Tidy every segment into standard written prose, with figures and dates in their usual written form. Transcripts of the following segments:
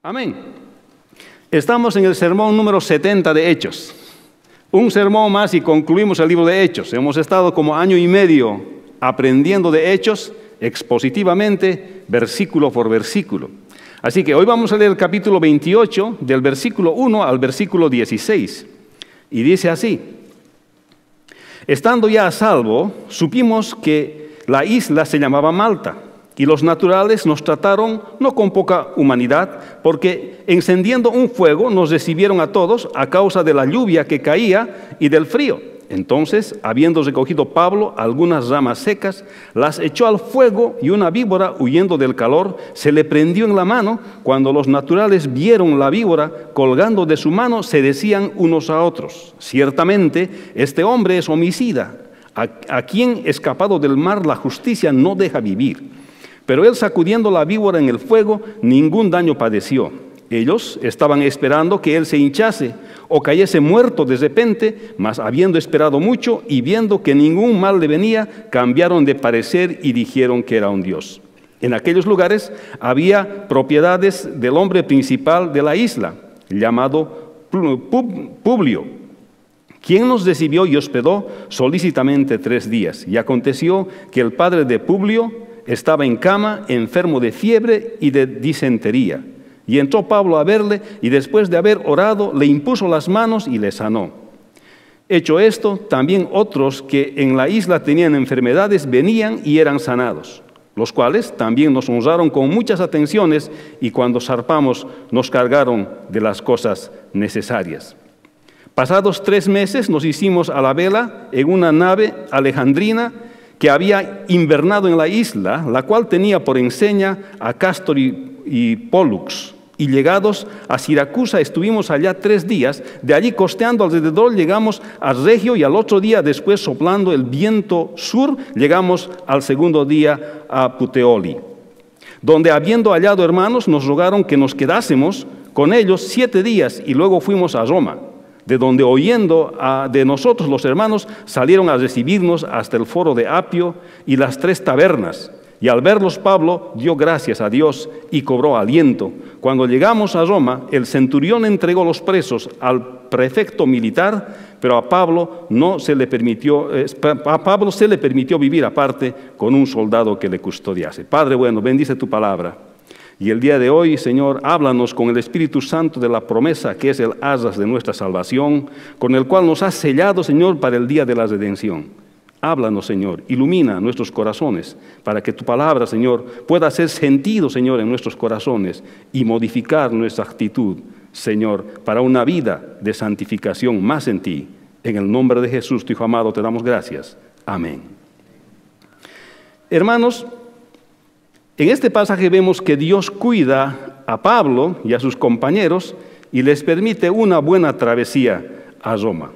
Amén. Estamos en el sermón número 70 de Hechos. Un sermón más y concluimos el libro de Hechos. Hemos estado como año y medio aprendiendo de Hechos expositivamente, versículo por versículo. Así que hoy vamos a leer el capítulo 28, del versículo 1 al versículo 16. Y dice así: estando ya a salvo, supimos que la isla se llamaba Malta, y los naturales nos trataron no con poca humanidad, porque encendiendo un fuego nos recibieron a todos a causa de la lluvia que caía y del frío. Entonces, habiendo recogido Pablo algunas ramas secas, las echó al fuego, y una víbora, huyendo del calor, se le prendió en la mano. Cuando los naturales vieron la víbora colgando de su mano, se decían unos a otros: ciertamente este hombre es homicida, a quien, escapado del mar, la justicia no deja vivir. Pero él, sacudiendo la víbora en el fuego, ningún daño padeció. Ellos estaban esperando que él se hinchase o cayese muerto de repente, mas habiendo esperado mucho y viendo que ningún mal le venía, cambiaron de parecer y dijeron que era un dios. En aquellos lugares había propiedades del hombre principal de la isla, llamado Publio, quien nos recibió y hospedó solícitamente 3 días. Y aconteció que el padre de Publio estaba en cama, enfermo de fiebre y de disentería. Y entró Pablo a verle, y después de haber orado, le impuso las manos y le sanó. Hecho esto, también otros que en la isla tenían enfermedades venían y eran sanados, los cuales también nos honraron con muchas atenciones, y cuando zarpamos nos cargaron de las cosas necesarias. Pasados 3 meses nos hicimos a la vela en una nave alejandrina que había invernado en la isla, la cual tenía por enseña a Cástor y Pólux. Y llegados a Siracusa estuvimos allá 3 días, de allí costeando alrededor llegamos a Regio, y al otro día, después soplando el viento sur, llegamos al segundo día a Puteoli, donde, habiendo hallado hermanos, nos rogaron que nos quedásemos con ellos 7 días, y luego fuimos a Roma, de donde, oyendo de nosotros los hermanos, salieron a recibirnos hasta el foro de Apio y las 3 tabernas. Y al verlos, Pablo dio gracias a Dios y cobró aliento. Cuando llegamos a Roma, el centurión entregó los presos al prefecto militar, pero a Pablo se le permitió vivir aparte con un soldado que le custodiase. Padre bueno, bendice tu palabra. Y el día de hoy, Señor, háblanos con el Espíritu Santo de la promesa, que es el asaz de nuestra salvación, con el cual nos has sellado, Señor, para el día de la redención. Háblanos, Señor, ilumina nuestros corazones, para que tu palabra, Señor, pueda hacer sentido, Señor, en nuestros corazones y modificar nuestra actitud, Señor, para una vida de santificación más en ti. En el nombre de Jesús, tu Hijo amado, te damos gracias. Amén. Hermanos, en este pasaje vemos que Dios cuida a Pablo y a sus compañeros y les permite una buena travesía a Roma.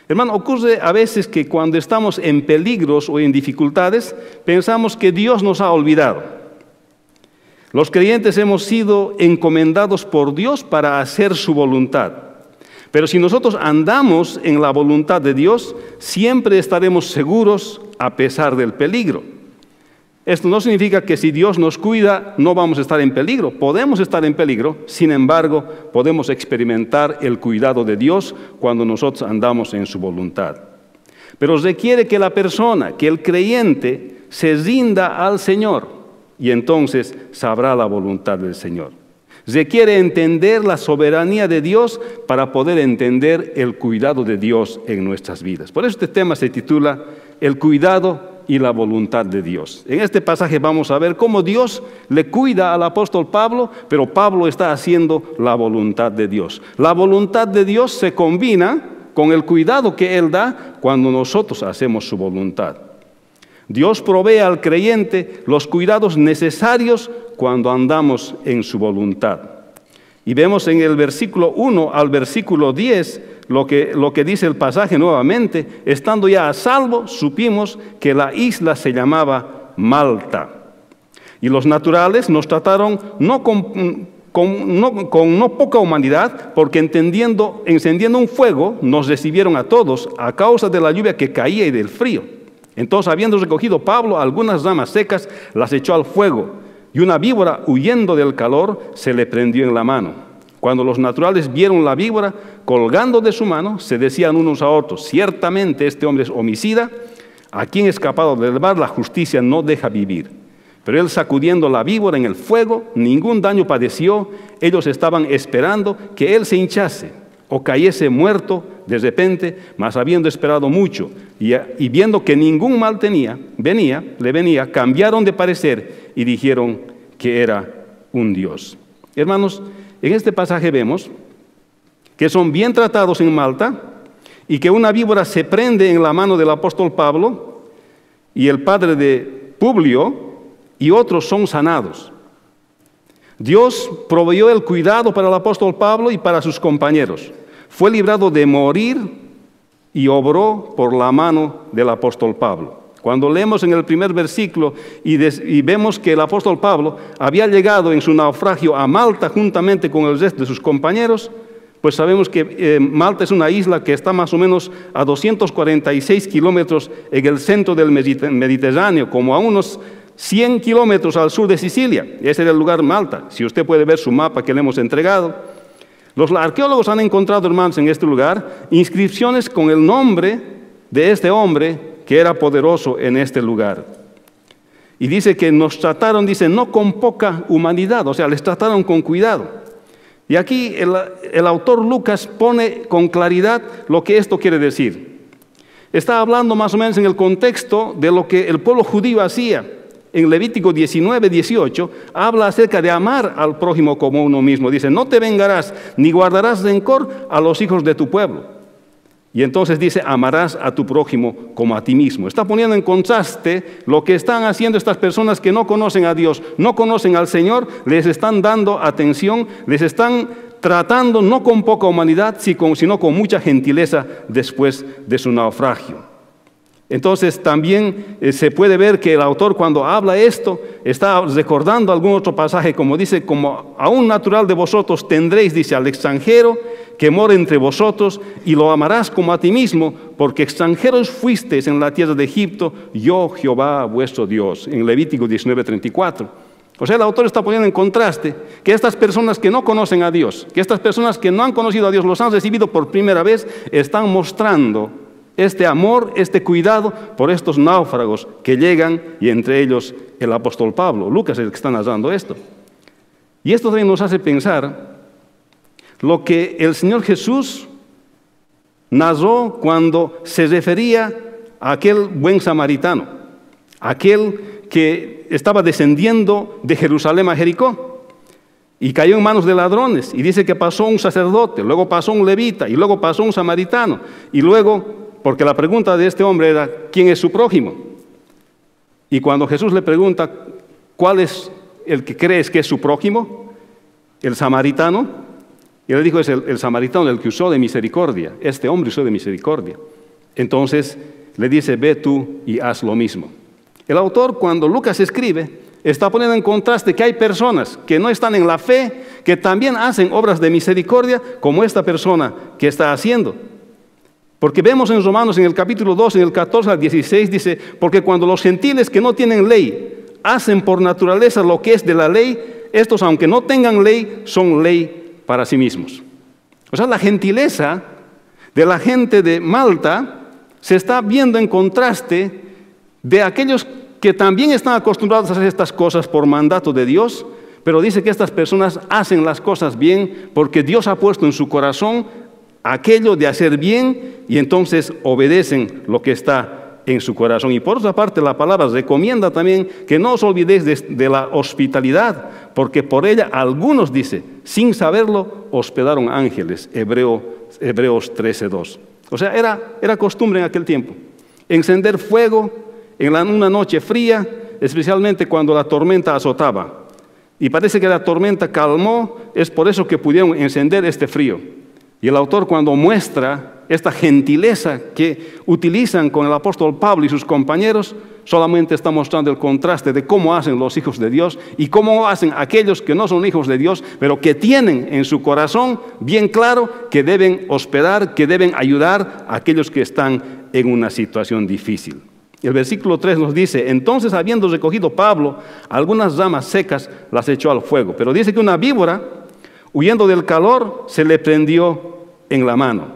Hermano, ocurre a veces que cuando estamos en peligros o en dificultades, pensamos que Dios nos ha olvidado. Los creyentes hemos sido encomendados por Dios para hacer su voluntad. Pero si nosotros andamos en la voluntad de Dios, siempre estaremos seguros a pesar del peligro. Esto no significa que si Dios nos cuida no vamos a estar en peligro. Podemos estar en peligro, sin embargo, podemos experimentar el cuidado de Dios cuando nosotros andamos en su voluntad. Pero requiere que la persona, que el creyente, se rinda al Señor, y entonces sabrá la voluntad del Señor. Requiere entender la soberanía de Dios para poder entender el cuidado de Dios en nuestras vidas. Por eso este tema se titula El cuidado y la voluntad de Dios. En este pasaje vamos a ver cómo Dios le cuida al apóstol Pablo, pero Pablo está haciendo la voluntad de Dios. La voluntad de Dios se combina con el cuidado que Él da cuando nosotros hacemos su voluntad. Dios provee al creyente los cuidados necesarios cuando andamos en su voluntad. Y vemos en el versículo 1 al versículo 10 lo que dice el pasaje nuevamente. Estando ya a salvo, supimos que la isla se llamaba Malta. Y los naturales nos trataron con no poca humanidad, porque encendiendo un fuego nos recibieron a todos a causa de la lluvia que caía y del frío. Entonces, habiendo recogido Pablo algunas ramas secas, las echó al fuego, y una víbora, huyendo del calor, se le prendió en la mano. Cuando los naturales vieron la víbora colgando de su mano, se decían unos a otros: ciertamente este hombre es homicida, a quien escapado del mar la justicia no deja vivir. Pero él, sacudiendo la víbora en el fuego, ningún daño padeció. Ellos estaban esperando que él se hinchase o cayese muerto de repente, mas habiendo esperado mucho y viendo que ningún mal le venía, cambiaron de parecer y dijeron que era un dios. Hermanos, en este pasaje vemos que son bien tratados en Malta y que una víbora se prende en la mano del apóstol Pablo y el padre de Publio, y otros son sanados. Dios proveyó el cuidado para el apóstol Pablo y para sus compañeros. Fue librado de morir y obró por la mano del apóstol Pablo. Cuando leemos en el primer versículo y vemos que el apóstol Pablo había llegado en su naufragio a Malta juntamente con el resto de sus compañeros, pues sabemos que Malta es una isla que está más o menos a 246 kilómetros en el centro del Mediterráneo, como a unos 100 kilómetros al sur de Sicilia. Ese era el lugar Malta. Si usted puede ver su mapa que le hemos entregado. Los arqueólogos han encontrado, hermanos, en este lugar inscripciones con el nombre de este hombre que era poderoso en este lugar. Y dice que nos trataron, dice, no con poca humanidad, o sea, les trataron con cuidado. Y aquí el autor Lucas pone con claridad lo que esto quiere decir. Está hablando más o menos en el contexto de lo que el pueblo judío hacía. En Levítico 19, 18, habla acerca de amar al prójimo como uno mismo. Dice: no te vengarás ni guardarás rencor a los hijos de tu pueblo. Y entonces dice: amarás a tu prójimo como a ti mismo. Está poniendo en contraste lo que están haciendo estas personas que no conocen a Dios, no conocen al Señor, les están dando atención, les están tratando no con poca humanidad, sino con mucha gentileza después de su naufragio. Entonces también se puede ver que el autor, cuando habla esto, está recordando algún otro pasaje, como dice: como a un natural de vosotros tendréis, dice, al extranjero que mora entre vosotros, y lo amarás como a ti mismo, porque extranjeros fuisteis en la tierra de Egipto, yo Jehová vuestro Dios, en Levítico 19:34. O sea, el autor está poniendo en contraste que estas personas que no conocen a Dios, que estas personas que no han conocido a Dios, los han recibido por primera vez, están mostrando este amor, este cuidado por estos náufragos que llegan, y entre ellos el apóstol Pablo. Lucas es el que está narrando esto. Y esto también nos hace pensar lo que el Señor Jesús narró cuando se refería a aquel buen samaritano, aquel que estaba descendiendo de Jerusalén a Jericó y cayó en manos de ladrones, y dice que pasó un sacerdote, luego pasó un levita, y luego pasó un samaritano, y luego, porque la pregunta de este hombre era: ¿quién es su prójimo? Y cuando Jesús le pregunta: ¿cuál es el que crees que es su prójimo? El samaritano. Y él dijo: es el samaritano, el que usó de misericordia. Este hombre usó de misericordia. Entonces le dice: ve tú y haz lo mismo. El autor, cuando Lucas escribe, está poniendo en contraste que hay personas que no están en la fe, que también hacen obras de misericordia, como esta persona que está haciendo. Porque vemos en Romanos, en el capítulo 2, en el 14 al 16, dice: porque cuando los gentiles que no tienen ley hacen por naturaleza lo que es de la ley, estos, aunque no tengan ley, son ley para sí mismos. O sea, la gentileza de la gente de Malta se está viendo en contraste de aquellos que también están acostumbrados a hacer estas cosas por mandato de Dios, pero dice que estas personas hacen las cosas bien porque Dios ha puesto en su corazón aquello de hacer bien, y entonces obedecen lo que está en su corazón. Y por otra parte, la palabra recomienda también que no os olvidéis de la hospitalidad, porque por ella algunos, dice, sin saberlo, hospedaron ángeles. Hebreos 13:2. O sea, era costumbre en aquel tiempo encender fuego en una noche fría, especialmente cuando la tormenta azotaba. Y parece que la tormenta calmó, es por eso que pudieron encender este frío. Y el autor, cuando muestra esta gentileza que utilizan con el apóstol Pablo y sus compañeros, solamente está mostrando el contraste de cómo hacen los hijos de Dios y cómo hacen aquellos que no son hijos de Dios, pero que tienen en su corazón bien claro que deben hospedar, que deben ayudar a aquellos que están en una situación difícil. El versículo 3 nos dice, entonces habiendo recogido Pablo algunas ramas secas, las echó al fuego. Pero dice que una víbora, huyendo del calor, se le prendió en la mano.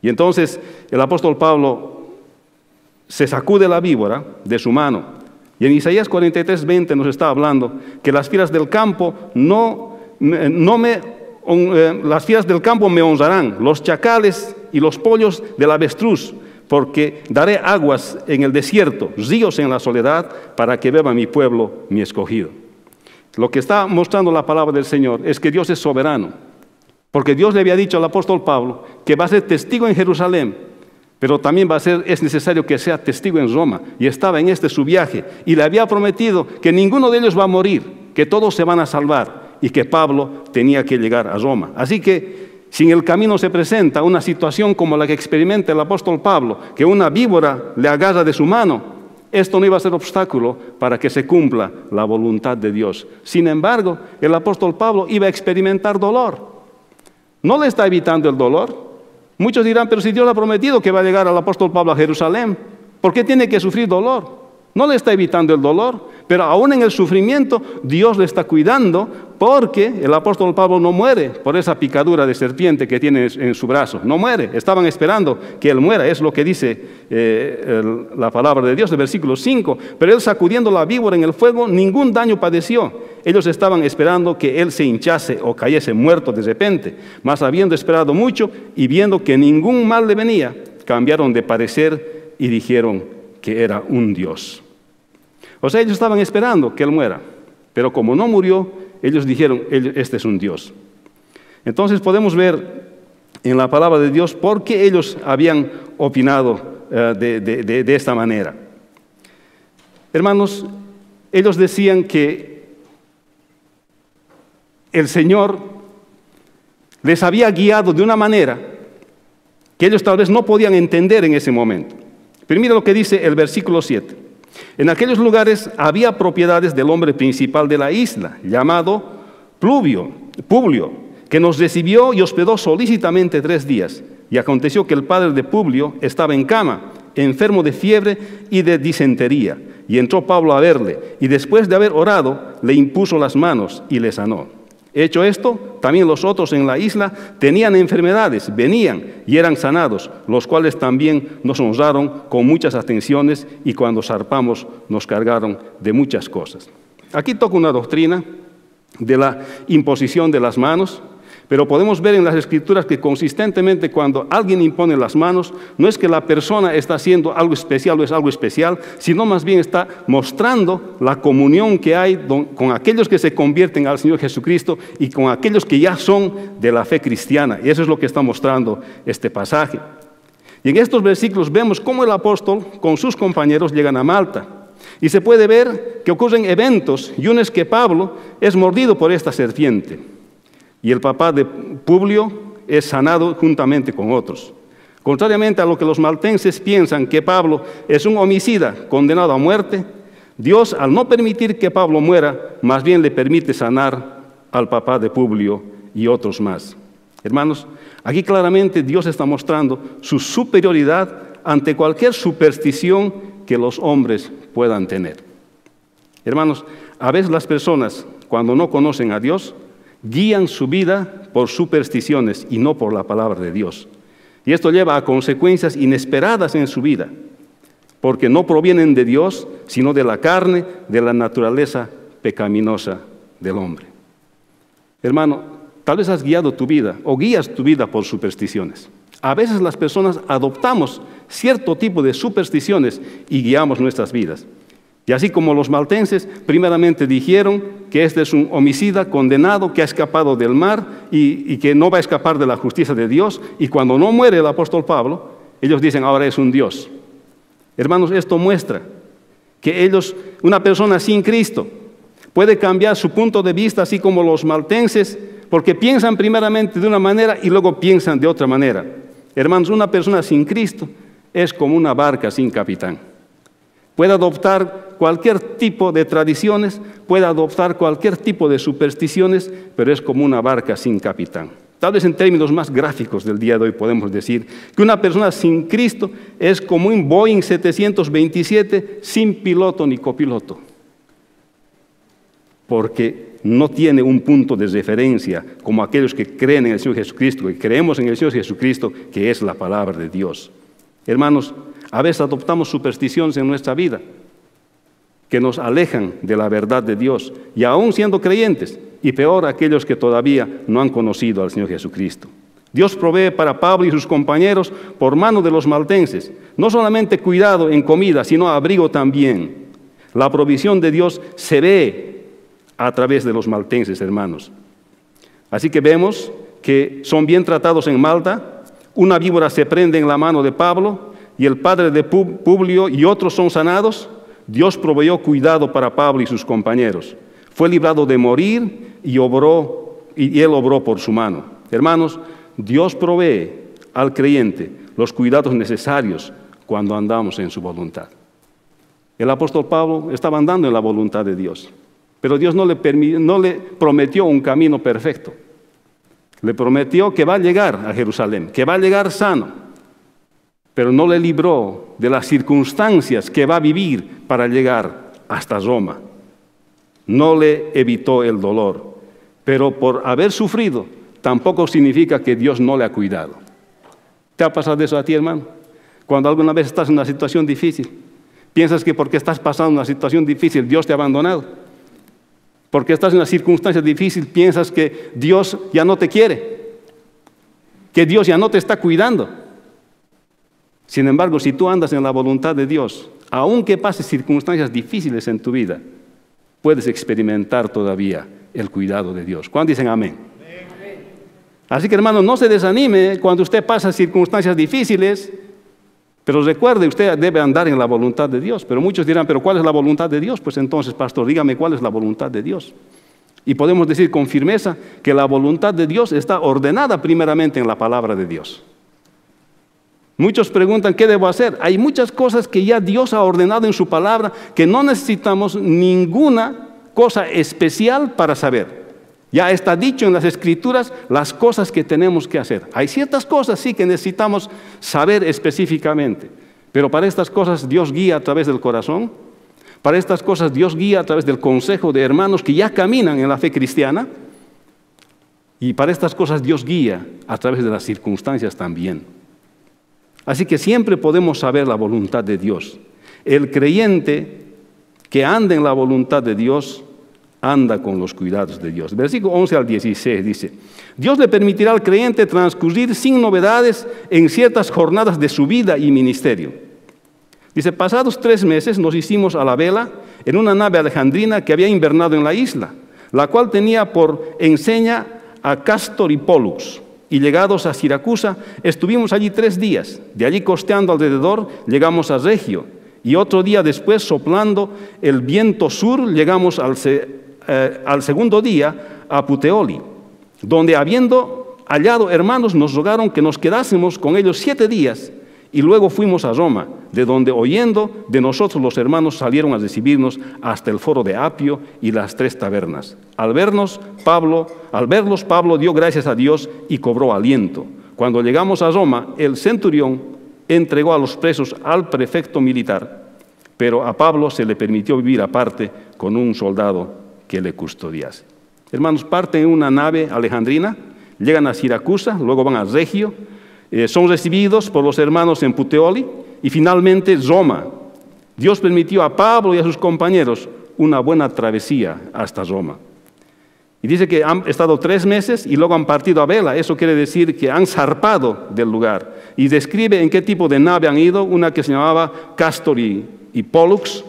Y entonces el apóstol Pablo se sacude la víbora de su mano. Y en Isaías 43:20 nos está hablando que las fieras del campo las fieras del campo me honrarán, los chacales y los pollos del avestruz, porque daré aguas en el desierto, ríos en la soledad, para que beba mi pueblo, mi escogido. Lo que está mostrando la palabra del Señor es que Dios es soberano, porque Dios le había dicho al apóstol Pablo que va a ser testigo en Jerusalén, pero también es necesario que sea testigo en Roma, y estaba en su viaje, y le había prometido que ninguno de ellos va a morir, que todos se van a salvar, y que Pablo tenía que llegar a Roma. Así que si en el camino se presenta una situación como la que experimenta el apóstol Pablo, que una víbora le agarra de su mano, esto no iba a ser obstáculo para que se cumpla la voluntad de Dios. Sin embargo, el apóstol Pablo iba a experimentar dolor. No le está evitando el dolor. Muchos dirán, pero si Dios le ha prometido que va a llegar al apóstol Pablo a Jerusalén, ¿por qué tiene que sufrir dolor? No le está evitando el dolor, pero aún en el sufrimiento Dios le está cuidando, porque el apóstol Pablo no muere por esa picadura de serpiente que tiene en su brazo. No muere, estaban esperando que él muera, es lo que dice la palabra de Dios, el versículo 5. Pero él, sacudiendo la víbora en el fuego, ningún daño padeció. Ellos estaban esperando que él se hinchase o cayese muerto de repente. Mas habiendo esperado mucho y viendo que ningún mal le venía, cambiaron de parecer y dijeron que era un Dios. O sea, ellos estaban esperando que él muera, pero como no murió, ellos dijeron, este es un Dios. Entonces podemos ver en la palabra de Dios por qué ellos habían opinado de esta manera. Hermanos, ellos decían que el Señor les había guiado de una manera que ellos tal vez no podían entender en ese momento. Pero mira lo que dice el versículo 7. En aquellos lugares había propiedades del hombre principal de la isla, llamado Publio, que nos recibió y hospedó solícitamente 3 días. Y aconteció que el padre de Publio estaba en cama, enfermo de fiebre y de disentería. Y entró Pablo a verle, y después de haber orado, le impuso las manos y le sanó. Hecho esto, también los otros en la isla tenían enfermedades, venían y eran sanados, los cuales también nos honraron con muchas atenciones, y cuando zarpamos nos cargaron de muchas cosas. Aquí toca una doctrina de la imposición de las manos, pero podemos ver en las Escrituras que consistentemente cuando alguien impone las manos, no es que la persona está haciendo algo especial o es algo especial, sino más bien está mostrando la comunión que hay con aquellos que se convierten al Señor Jesucristo y con aquellos que ya son de la fe cristiana. Y eso es lo que está mostrando este pasaje. Y en estos versículos vemos cómo el apóstol con sus compañeros llegan a Malta. Y se puede ver que ocurren eventos, y uno es que Pablo es mordido por esta serpiente. Y el papá de Publio es sanado juntamente con otros. Contrariamente a lo que los maltenses piensan, que Pablo es un homicida condenado a muerte, Dios, al no permitir que Pablo muera, más bien le permite sanar al papá de Publio y otros más. Hermanos, aquí claramente Dios está mostrando su superioridad ante cualquier superstición que los hombres puedan tener. Hermanos, a veces las personas, cuando no conocen a Dios, guían su vida por supersticiones y no por la palabra de Dios. Y esto lleva a consecuencias inesperadas en su vida, porque no provienen de Dios, sino de la carne, de la naturaleza pecaminosa del hombre. Hermano, tal vez has guiado tu vida o guías tu vida por supersticiones. A veces las personas adoptamos cierto tipo de supersticiones y guiamos nuestras vidas. Y así como los maltenses primeramente dijeron que este es un homicida condenado que ha escapado del mar y que no va a escapar de la justicia de Dios, y cuando no muere el apóstol Pablo, ellos dicen ahora es un Dios. Hermanos, esto muestra que una persona sin Cristo, puede cambiar su punto de vista, así como los maltenses, porque piensan primeramente de una manera y luego piensan de otra manera. Hermanos, una persona sin Cristo es como una barca sin capitán. Puede adoptar cualquier tipo de tradiciones, puede adoptar cualquier tipo de supersticiones, pero es como una barca sin capitán. Tal vez en términos más gráficos del día de hoy podemos decir que una persona sin Cristo es como un Boeing 727 sin piloto ni copiloto, porque no tiene un punto de referencia como aquellos que creen en el Señor Jesucristo, que creemos en el Señor Jesucristo, que es la palabra de Dios. Hermanos, a veces adoptamos supersticiones en nuestra vida que nos alejan de la verdad de Dios, y aún siendo creyentes, y peor aquellos que todavía no han conocido al Señor Jesucristo. Dios provee para Pablo y sus compañeros por mano de los maltenses, no solamente cuidado en comida, sino abrigo también. La provisión de Dios se ve a través de los maltenses, hermanos. Así que vemos que son bien tratados en Malta, una víbora se prende en la mano de Pablo, y el padre de Publio y otros son sanados. Dios proveyó cuidado para Pablo y sus compañeros. Fue librado de morir y él obró por su mano. Hermanos, Dios provee al creyente los cuidados necesarios cuando andamos en su voluntad. El apóstol Pablo estaba andando en la voluntad de Dios, pero Dios no le prometió un camino perfecto. Le prometió que va a llegar a Jerusalén, que va a llegar sano, pero no le libró de las circunstancias que va a vivir para llegar hasta Roma. No le evitó el dolor, pero por haber sufrido tampoco significa que Dios no le ha cuidado. ¿Te ha pasado eso a ti, hermano? Cuando alguna vez estás en una situación difícil, piensas que porque estás pasando una situación difícil Dios te ha abandonado. Porque estás en una circunstancia difícil, piensas que Dios ya no te quiere, que Dios ya no te está cuidando. Sin embargo, si tú andas en la voluntad de Dios, aunque pases circunstancias difíciles en tu vida, puedes experimentar todavía el cuidado de Dios. ¿Cuántos dicen amén? Así que, hermano, no se desanime cuando usted pasa circunstancias difíciles, pero recuerde, usted debe andar en la voluntad de Dios. Pero muchos dirán, ¿pero cuál es la voluntad de Dios? Pues entonces, pastor, dígame cuál es la voluntad de Dios. Y podemos decir con firmeza que la voluntad de Dios está ordenada primeramente en la palabra de Dios. Muchos preguntan, ¿qué debo hacer? Hay muchas cosas que ya Dios ha ordenado en su palabra que no necesitamos ninguna cosa especial para saber. Ya está dicho en las Escrituras las cosas que tenemos que hacer. Hay ciertas cosas sí que necesitamos saber específicamente, pero para estas cosas Dios guía a través del corazón, para estas cosas Dios guía a través del consejo de hermanos que ya caminan en la fe cristiana, y para estas cosas Dios guía a través de las circunstancias también. Así que siempre podemos saber la voluntad de Dios. El creyente que anda en la voluntad de Dios anda con los cuidados de Dios. Versículo 11 al 16 dice, Dios le permitirá al creyente transcurrir sin novedades en ciertas jornadas de su vida y ministerio. Dice, pasados 3 meses nos hicimos a la vela en una nave alejandrina que había invernado en la isla, la cual tenía por enseña a Cástor y Pólux. Y llegados a Siracusa, estuvimos allí 3 días. De allí costeando alrededor, llegamos a Regio. Y otro día después, soplando el viento sur, llegamos al segundo día a Puteoli, donde habiendo hallado hermanos, nos rogaron que nos quedásemos con ellos 7 días. Y luego fuimos a Roma, de donde oyendo de nosotros los hermanos salieron a recibirnos hasta el foro de Apio y las 3 tabernas. Al verlos, Pablo dio gracias a Dios y cobró aliento. Cuando llegamos a Roma, el centurión entregó a los presos al prefecto militar, pero a Pablo se le permitió vivir aparte con un soldado que le custodiase. Hermanos, parten en una nave alejandrina, llegan a Siracusa, luego van a Regio, son recibidos por los hermanos en Puteoli y finalmente Roma. Dios permitió a Pablo y a sus compañeros una buena travesía hasta Roma. Y dice que han estado 3 meses y luego han partido a vela. Eso quiere decir que han zarpado del lugar. Y describe en qué tipo de nave han ido, una que se llamaba Cástor y Pólux.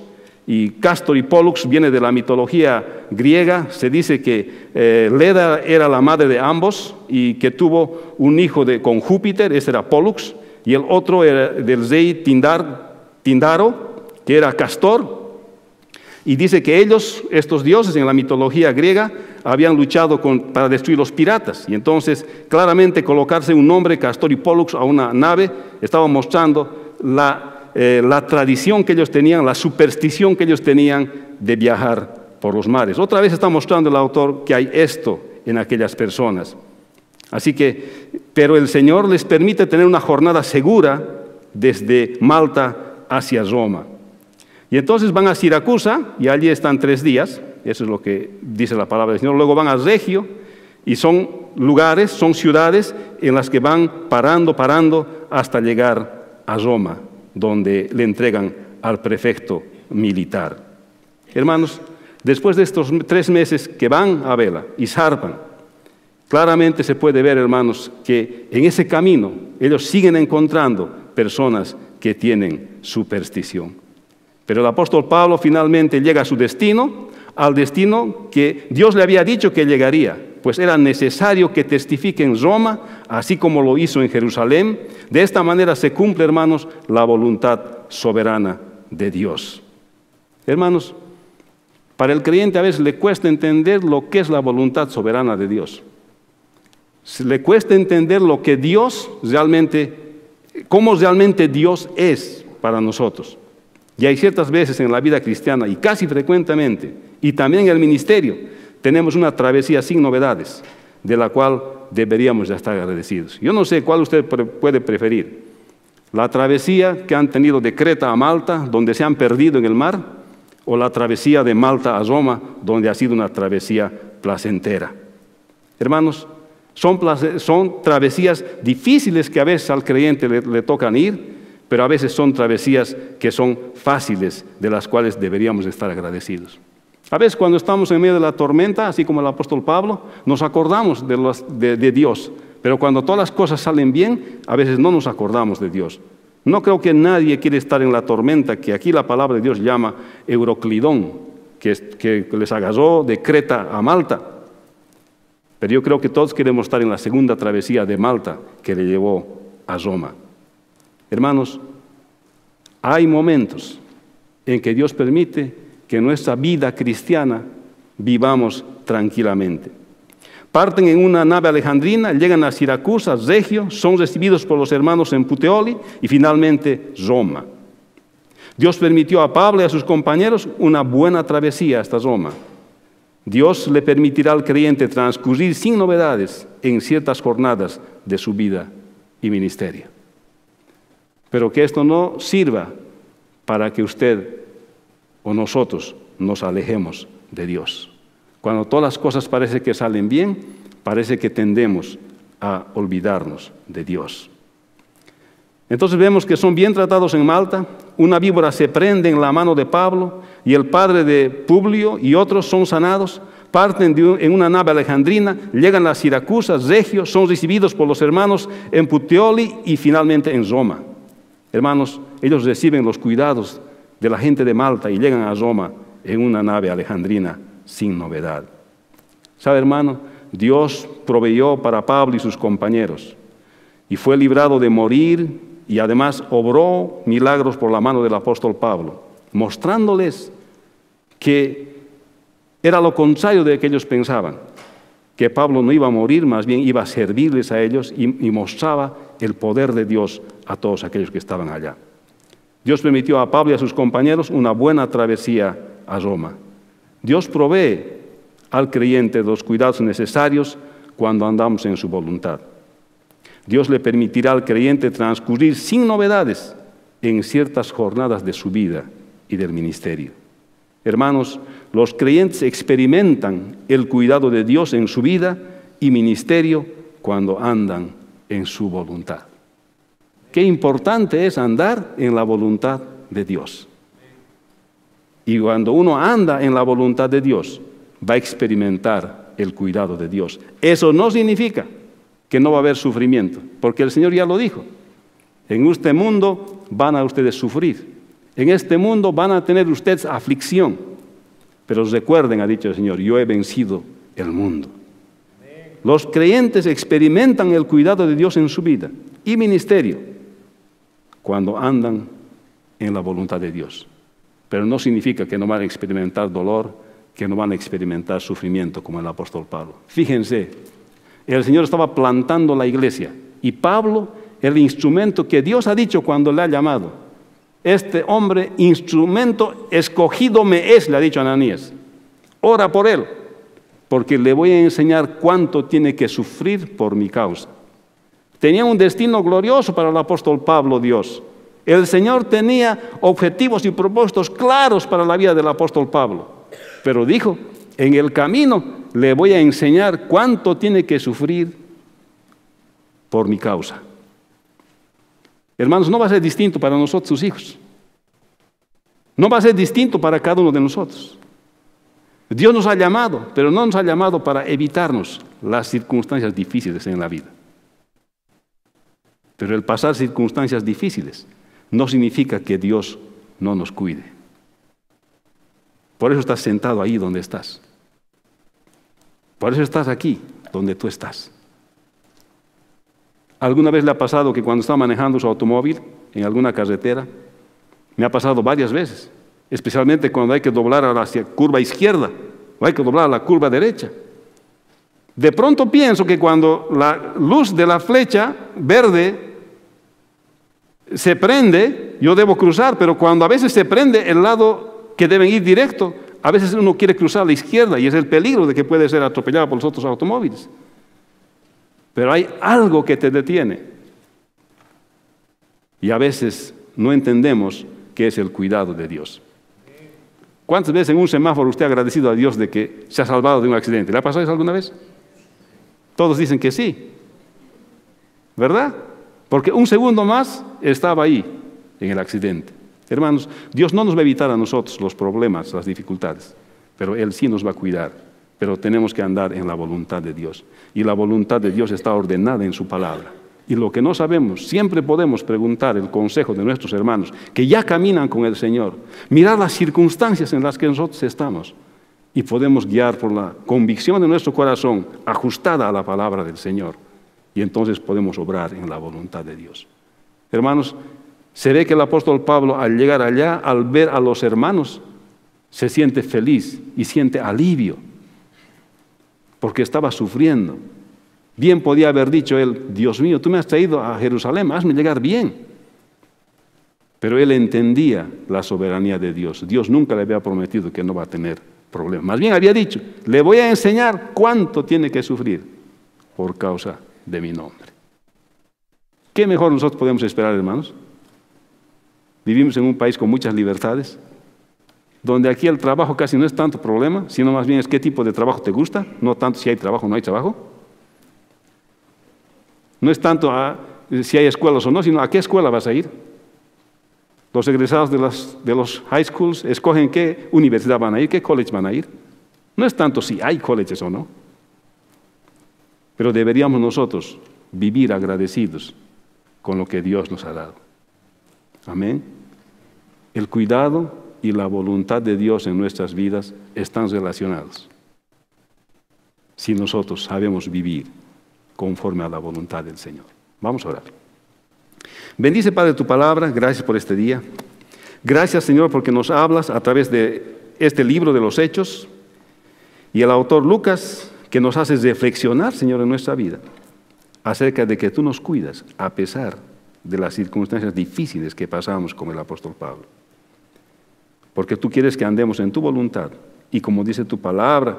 Y Cástor y Pólux viene de la mitología griega. Se dice que Leda era la madre de ambos y que tuvo un hijo con Júpiter, ese era Pólux, y el otro era del rey Tindaro, que era Castor. Y dice que ellos, estos dioses en la mitología griega, habían luchado para destruir los piratas. Y entonces, claramente, colocarse un nombre, Castor y Pólux, a una nave, estaba mostrando la tradición que ellos tenían, la superstición que ellos tenían de viajar por los mares. Otra vez está mostrando el autor que hay esto en aquellas personas. Así que, pero el Señor les permite tener una jornada segura desde Malta hacia Roma. Y entonces van a Siracusa y allí están 3 días, eso es lo que dice la palabra del Señor. Luego van a Regio y son lugares, son ciudades en las que van parando hasta llegar a Roma, donde le entregan al prefecto militar. Hermanos, después de estos 3 meses que van a vela y zarpan, claramente se puede ver, hermanos, que en ese camino ellos siguen encontrando personas que tienen superstición. Pero el apóstol Pablo finalmente llega a su destino, al destino que Dios le había dicho que llegaría, pues era necesario que testifique en Roma, así como lo hizo en Jerusalén. De esta manera se cumple, hermanos, la voluntad soberana de Dios. Hermanos, para el creyente a veces le cuesta entender lo que es la voluntad soberana de Dios. Le cuesta entender lo que Dios realmente, cómo realmente Dios es para nosotros. Y hay ciertas veces en la vida cristiana, y casi frecuentemente, y también en el ministerio, tenemos una travesía sin novedades, de la cual deberíamos ya estar agradecidos. Yo no sé cuál usted puede preferir. La travesía que han tenido de Creta a Malta, donde se han perdido en el mar, o la travesía de Malta a Roma, donde ha sido una travesía placentera. Hermanos, son travesías difíciles que a veces al creyente le tocan ir, pero a veces son travesías que son fáciles, de las cuales deberíamos estar agradecidos. A veces cuando estamos en medio de la tormenta, así como el apóstol Pablo, nos acordamos de Dios, pero cuando todas las cosas salen bien, a veces no nos acordamos de Dios. No creo que nadie quiere estar en la tormenta, que aquí la palabra de Dios llama Euroclidón, que les agarró de Creta a Malta. Pero yo creo que todos queremos estar en la segunda travesía de Malta, que le llevó a Roma. Hermanos, hay momentos en que Dios permite que nuestra vida cristiana vivamos tranquilamente. Parten en una nave alejandrina, llegan a Siracusa, Regio, son recibidos por los hermanos en Puteoli y finalmente Roma. Dios permitió a Pablo y a sus compañeros una buena travesía hasta Roma. Dios le permitirá al creyente transcurrir sin novedades en ciertas jornadas de su vida y ministerio. Pero que esto no sirva para que usted o nosotros nos alejemos de Dios. Cuando todas las cosas parece que salen bien, parece que tendemos a olvidarnos de Dios. Entonces vemos que son bien tratados en Malta, una víbora se prende en la mano de Pablo y el padre de Publio y otros son sanados, parten en una nave alejandrina, llegan a Siracusa, Regio, son recibidos por los hermanos en Puteoli y finalmente en Roma. Hermanos, ellos reciben los cuidados de la gente de Malta y llegan a Roma en una nave alejandrina sin novedad. ¿Sabe, hermano? Dios proveyó para Pablo y sus compañeros y fue librado de morir y además obró milagros por la mano del apóstol Pablo, mostrándoles que era lo contrario de que ellos pensaban, que Pablo no iba a morir, más bien iba a servirles a ellos y mostraba el poder de Dios a todos aquellos que estaban allá. Dios permitió a Pablo y a sus compañeros una buena travesía a Roma. Dios provee al creyente los cuidados necesarios cuando andamos en su voluntad. Dios le permitirá al creyente transcurrir sin novedades en ciertas jornadas de su vida y del ministerio. Hermanos, los creyentes experimentan el cuidado de Dios en su vida y ministerio cuando andan en su voluntad. Qué importante es andar en la voluntad de Dios. Y cuando uno anda en la voluntad de Dios, va a experimentar el cuidado de Dios. Eso no significa que no va a haber sufrimiento, porque el Señor ya lo dijo. En este mundo van a ustedes sufrir. En este mundo van a tener ustedes aflicción. Pero recuerden, ha dicho el Señor, yo he vencido el mundo. Los creyentes experimentan el cuidado de Dios en su vida y ministerio cuando andan en la voluntad de Dios. Pero no significa que no van a experimentar dolor, que no van a experimentar sufrimiento como el apóstol Pablo. Fíjense, el Señor estaba plantando la iglesia y Pablo, el instrumento que Dios ha dicho cuando le ha llamado, este hombre, instrumento escogido me es, le ha dicho a Ananías, ora por él. porque le voy a enseñar cuánto tiene que sufrir por mi causa. Tenía un destino glorioso para el apóstol Pablo, Dios. El Señor tenía objetivos y propósitos claros para la vida del apóstol Pablo. Pero dijo, en el camino le voy a enseñar cuánto tiene que sufrir por mi causa. Hermanos, no va a ser distinto para nosotros, sus hijos. No va a ser distinto para cada uno de nosotros. Dios nos ha llamado, pero no nos ha llamado para evitarnos las circunstancias difíciles en la vida. Pero el pasar circunstancias difíciles no significa que Dios no nos cuide. Por eso estás sentado ahí donde estás. Por eso estás aquí donde tú estás. ¿Alguna vez le ha pasado que cuando está manejando su automóvil en alguna carretera? Me ha pasado varias veces, especialmente cuando hay que doblar a la curva izquierda o hay que doblar a la curva derecha. De pronto pienso que cuando la luz de la flecha verde se prende, yo debo cruzar, pero cuando a veces se prende el lado que deben ir directo, a veces uno quiere cruzar a la izquierda y es el peligro de que puede ser atropellado por los otros automóviles. Pero hay algo que te detiene. Y a veces no entendemos que es el cuidado de Dios. ¿Cuántas veces en un semáforo usted ha agradecido a Dios de que se ha salvado de un accidente? ¿Le ha pasado eso alguna vez? Todos dicen que sí, ¿verdad? Porque un segundo más estaba ahí en el accidente. Hermanos, Dios no nos va a evitar a nosotros los problemas, las dificultades, pero Él sí nos va a cuidar. Pero tenemos que andar en la voluntad de Dios. Y la voluntad de Dios está ordenada en su palabra. Y lo que no sabemos, siempre podemos preguntar el consejo de nuestros hermanos que ya caminan con el Señor. Mirar las circunstancias en las que nosotros estamos. Y podemos guiar por la convicción de nuestro corazón ajustada a la palabra del Señor. Y entonces podemos obrar en la voluntad de Dios. Hermanos, se ve que el apóstol Pablo al llegar allá, al ver a los hermanos, se siente feliz y siente alivio. Porque estaba sufriendo. Bien podía haber dicho él, Dios mío, tú me has traído a Jerusalén, hazme llegar bien. Pero él entendía la soberanía de Dios. Dios nunca le había prometido que no va a tener problemas. Más bien había dicho, le voy a enseñar cuánto tiene que sufrir por causa de mi nombre. ¿Qué mejor nosotros podemos esperar, hermanos? Vivimos en un país con muchas libertades, donde aquí el trabajo casi no es tanto problema, sino más bien es qué tipo de trabajo te gusta, no tanto si hay trabajo o no hay trabajo. No es tanto si hay escuelas o no, sino a qué escuela vas a ir. Los egresados de los high schools escogen qué universidad van a ir, qué college van a ir. No es tanto si hay colleges o no. Pero deberíamos nosotros vivir agradecidos con lo que Dios nos ha dado. Amén. El cuidado y la voluntad de Dios en nuestras vidas están relacionados. Si nosotros sabemos vivir conforme a la voluntad del Señor. Vamos a orar. Bendice, Padre, tu palabra. Gracias por este día. Gracias, Señor, porque nos hablas a través de este libro de los Hechos y el autor Lucas, que nos haces reflexionar, Señor, en nuestra vida acerca de que tú nos cuidas a pesar de las circunstancias difíciles que pasamos con el apóstol Pablo. Porque tú quieres que andemos en tu voluntad y como dice tu palabra,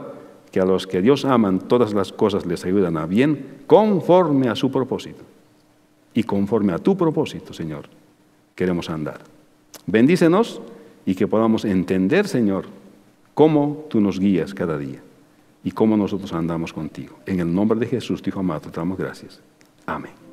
que a los que Dios aman todas las cosas les ayudan a bien conforme a su propósito. Y conforme a tu propósito, Señor, queremos andar. Bendícenos y que podamos entender, Señor, cómo tú nos guías cada día y cómo nosotros andamos contigo. En el nombre de Jesús, tu Hijo amado, te damos gracias. Amén.